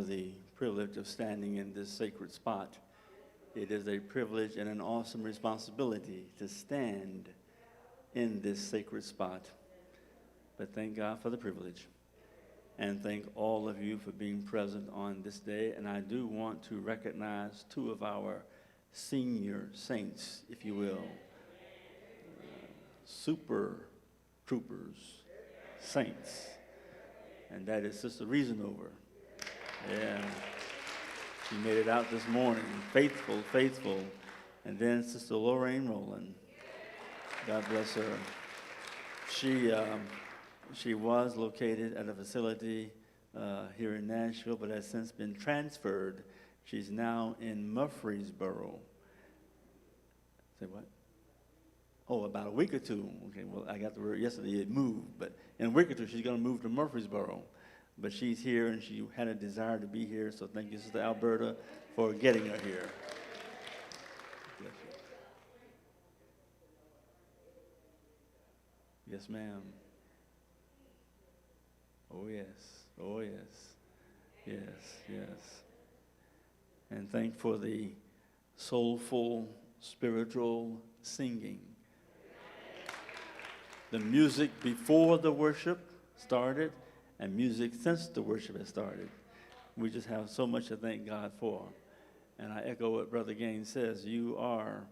the privilege of standing in this sacred spot. It is a privilege and an awesome responsibility to stand in this sacred spot. But thank God for the privilege. And thank all of you for being present on this day. And I do want to recognize two of our senior saints, if you will. Super troopers, saints. And that is Sister Reasonover. Yeah. She made it out this morning. Faithful, faithful. And then Sister Lorraine Rowland. God bless her. She was located at a facility here in Nashville, but has since been transferred. She's now in Murfreesboro. Say what? Oh, about a week or two. Okay, well, I got the word yesterday it moved, but in a week or two she's going to move to Murfreesboro. But she's here, and she had a desire to be here, so thank you, Sister Alberta, for getting her here. Bless you. Yes, ma'am. Oh, yes. Oh, yes. Yes, yes. And thank for the soulful, spiritual singing. The music before the worship started, and music since the worship has started. We just have so much to thank God for. And I echo what Brother Gaines says. You are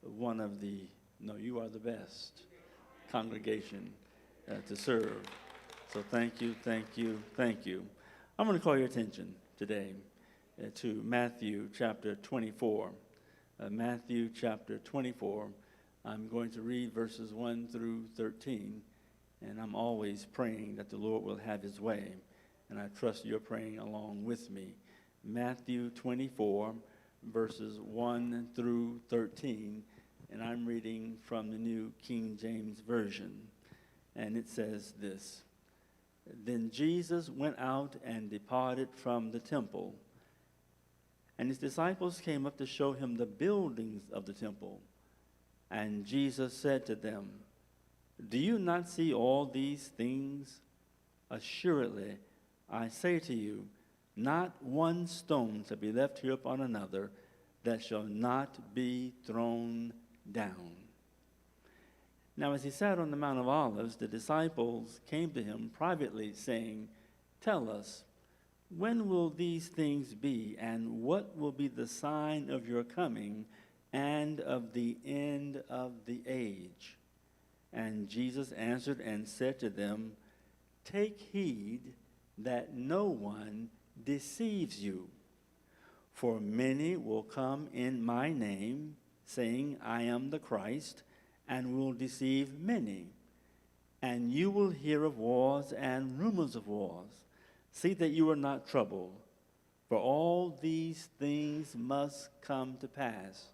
you are the best congregation to serve. So thank you, thank you, thank you. I'm going to call your attention today to Matthew chapter 24. Matthew chapter 24. I'm going to read verses 1 through 13. And I'm always praying that the Lord will have his way. And I trust you're praying along with me. Matthew 24, verses 1 through 13. And I'm reading from the New King James Version. And it says this. Then Jesus went out and departed from the temple. And his disciples came up to show him the buildings of the temple. And Jesus said to them, do you not see all these things? Assuredly, I say to you, not one stone shall be left here upon another that shall not be thrown down. Now, as he sat on the Mount of Olives, the disciples came to him privately, saying, tell us, when will these things be, and what will be the sign of your coming and of the end of the age? And Jesus answered and said to them, take heed that no one deceives you. For many will come in my name, saying, I am the Christ, and will deceive many. And you will hear of wars and rumors of wars. See that you are not troubled, for all these things must come to pass,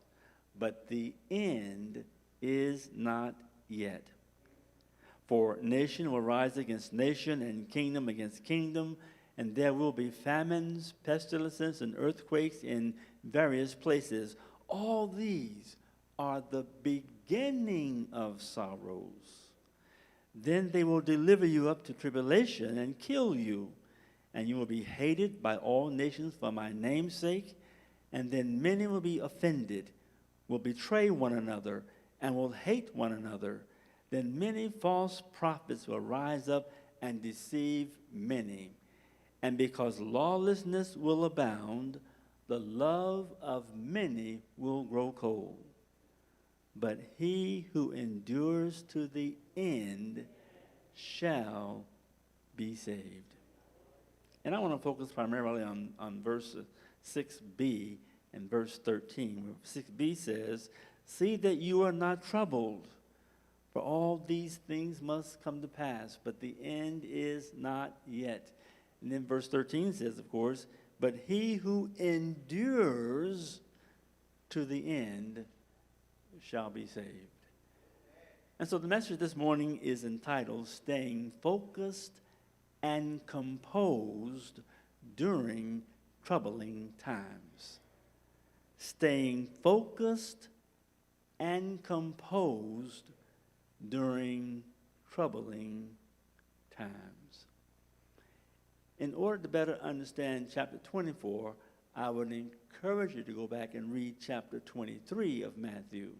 but the end is not yet. For nation will rise against nation, and kingdom against kingdom, and there will be famines, pestilences, and earthquakes in various places. All these are the beginning of sorrows. Then they will deliver you up to tribulation and kill you, and you will be hated by all nations for my name's sake, and then many will be offended, will betray one another, and will hate one another. Then many false prophets will rise up and deceive many. And because lawlessness will abound, the love of many will grow cold. But he who endures to the end shall be saved. And I want to focus primarily on verse 6b and verse 13. 6b says, see that you are not troubled. For all these things must come to pass, but the end is not yet. And then verse 13 says, of course, but he who endures to the end shall be saved. And so the message this morning is entitled, Staying Focused and Composed During Troubling Times. Staying focused and composed during troubling times. in order to better understand chapter 24, I would encourage you to go back and read chapter 23 of Matthew.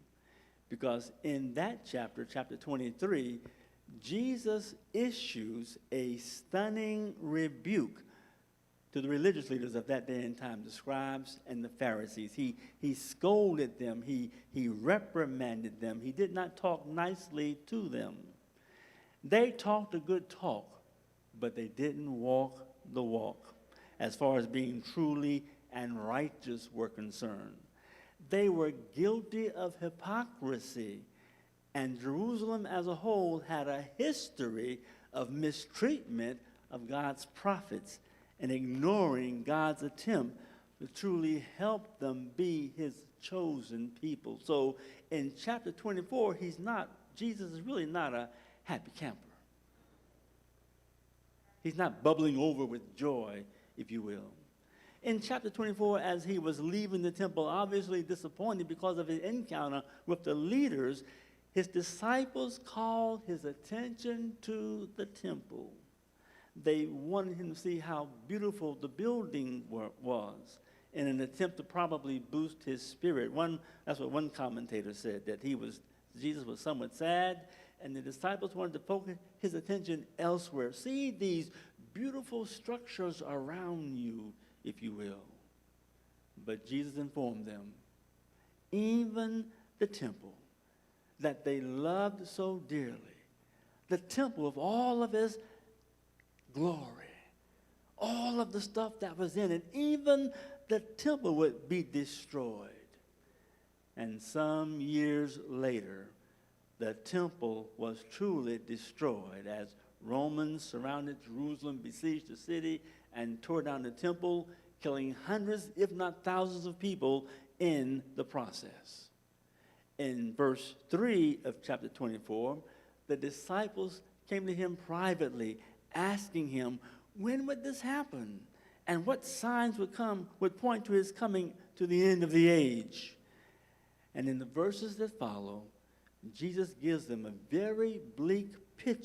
Because in that chapter, chapter 23, Jesus issues a stunning rebuke to the religious leaders of that day and time, the scribes and the Pharisees. He scolded them. He reprimanded them. He did not talk nicely to them. They talked a good talk, but they didn't walk the walk as far as being truly and righteous were concerned. They were guilty of hypocrisy, and Jerusalem as a whole had a history of mistreatment of God's prophets and ignoring God's attempt to truly help them be his chosen people. So in chapter 24, Jesus is really not a happy camper. He's not bubbling over with joy, if you will. In chapter 24, as he was leaving the temple, obviously disappointed because of his encounter with the leaders, his disciples called his attention to the temple. They wanted him to see how beautiful the building was in an attempt to probably boost his spirit. That's what one commentator said, that Jesus was somewhat sad, and the disciples wanted to focus his attention elsewhere. See these beautiful structures around you, if you will. But Jesus informed them, even the temple that they loved so dearly, the temple of all of his glory, all of the stuff that was in it, even the temple would be destroyed. And some years later, the temple was truly destroyed as Romans surrounded Jerusalem, besieged the city, and tore down the temple, killing hundreds, if not thousands of people in the process. In verse 3 of chapter 24, the disciples came to him privately, asking him, when would this happen? And what signs would point to his coming to the end of the age? And in the verses that follow, Jesus gives them a very bleak picture